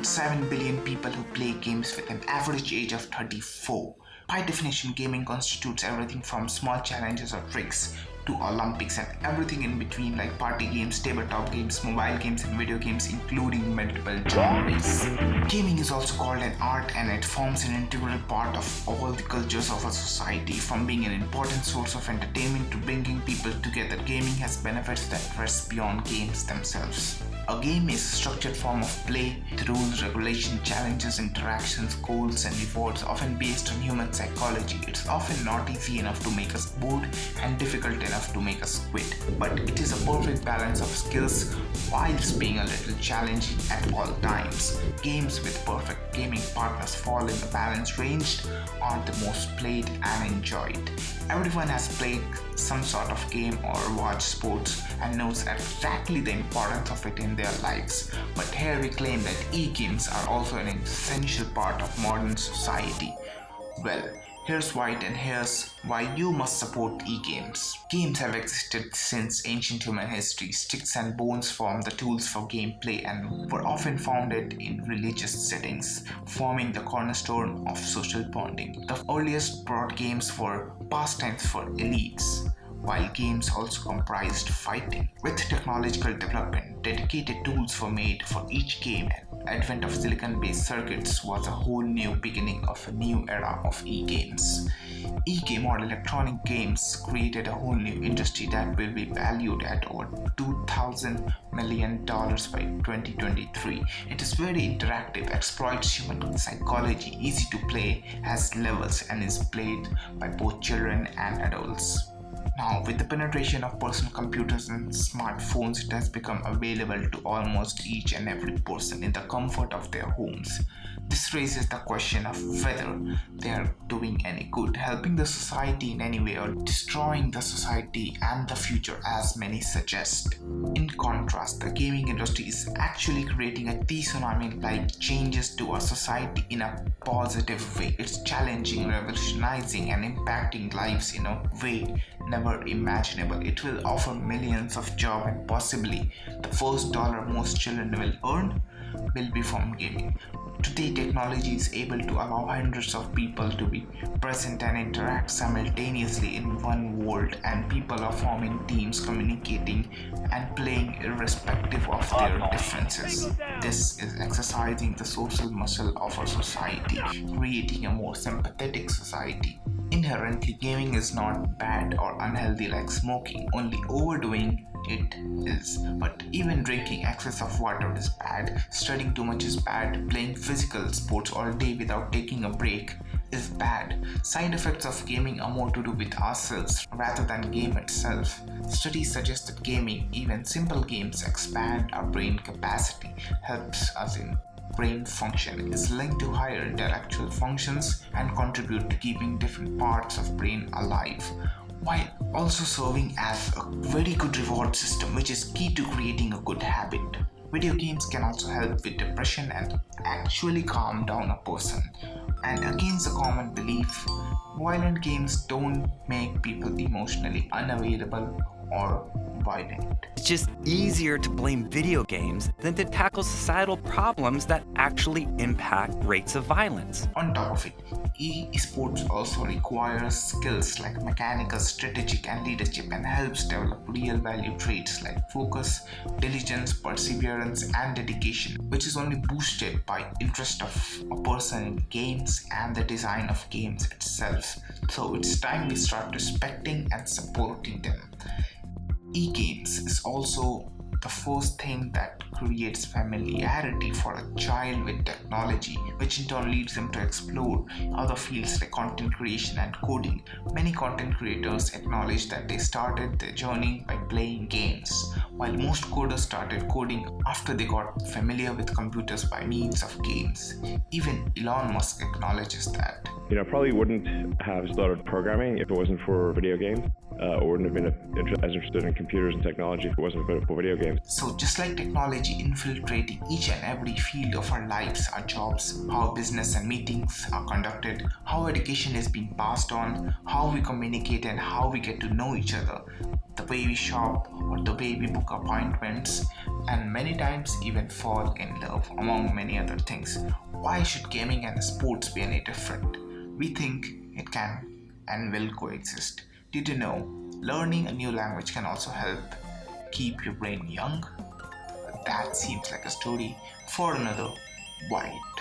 around 7 billion people who play games with an average age of 34. By definition, gaming constitutes everything from small challenges or tricks to Olympics and everything in between, like party games, tabletop games, mobile games and video games, including multiple genres. Gaming is also called an art, and it forms an integral part of all the cultures of a society. From being an important source of entertainment to bringing people together, gaming has benefits that rest beyond games themselves. A game is a structured form of play. The rules, regulations, challenges, interactions, goals and rewards often based on human psychology. It's often not easy enough to make us bored and difficult enough to make us quit. But it is a perfect balance of skills whilst being a little challenging at all times. Games with perfect gaming partners fall in the balanced range, are the most played and enjoyed. Everyone has played some sort of game or watched sports and knows exactly the importance of it in their lives. But here we claim that e-games are also an essential part of modern society. Well, here's whyit and here's why you must support e-games. Games have existed since ancient human history. Sticks and bones form the tools for gameplay and were often founded in religious settings, forming the cornerstone of social bonding. The earliest board games were pastimes for elites, while games also comprised fighting. With technological development, dedicated tools were made for each game, and advent of silicon-based circuits was a whole new beginning of a new era of e-games. E-game or electronic games created a whole new industry that will be valued at over $2,000 million by 2023. It is very interactive, exploits human psychology, easy to play, has levels, and is played by both children and adults. Now, with the penetration of personal computers and smartphones, it has become available to almost each and every person in the comfort of their homes. This raises the question of whether they are doing any good, helping the society in any way, or destroying the society and the future, as many suggest. In contrast, the gaming industry is actually creating a tsunami-like changes to our society in a positive way. It's challenging, revolutionizing, and impacting lives in a way never imaginable. It will offer millions of jobs, and possibly the first dollar most children will earn will be from gaming. Today, technology is able to allow hundreds of people to be present and interact simultaneously in one world, and people are forming teams, communicating and playing irrespective of their differences. This is exercising the social muscle of our society, creating a more sympathetic society. Inherently, gaming is not bad or unhealthy like smoking, only overdoing it is. But even drinking excess of water is bad, studying too much is bad, playing physical sports all day without taking a break is bad. Side effects of gaming are more to do with ourselves rather than game itself. Studies suggest that gaming, even simple games, expand our brain capacity, helps us in brain function, is linked to higher intellectual functions and contribute to keeping different parts of brain alive, while also serving as a very good reward system, which is key to creating a good habit. Video games can also help with depression and actually calm down a person. And against the common belief, violent games don't make people emotionally unavailable or violent. It's just easier to blame video games than to tackle societal problems that actually impact rates of violence. On top of it, esports also requires skills like mechanical, strategic and leadership, and helps develop real value traits like focus, diligence, perseverance and dedication, which is only boosted by interest of a person in games and the design of games itself. So it's time we start respecting and supporting them. E-games is also the first thing that creates familiarity for a child with technology, which in turn leads them to explore other fields like content creation and coding. Many content creators acknowledge that they started their journey by playing games, while most coders started coding after they got familiar with computers by means of games. Even Elon Musk acknowledges that. Probably wouldn't have started programming if it wasn't for video games, or wouldn't have been as interested in computers and technology if it wasn't for video games. So just like technology infiltrating each and every field of our lives, our jobs, how business and meetings are conducted, how education is being passed on, how we communicate and how we get to know each other, the way we shop or the way we book appointments, and many times even fall in love, among many other things. Why should gaming and sports be any different? We think it can and will coexist. Did you know learning a new language can also help keep your brain young? That seems like a story for another whyit.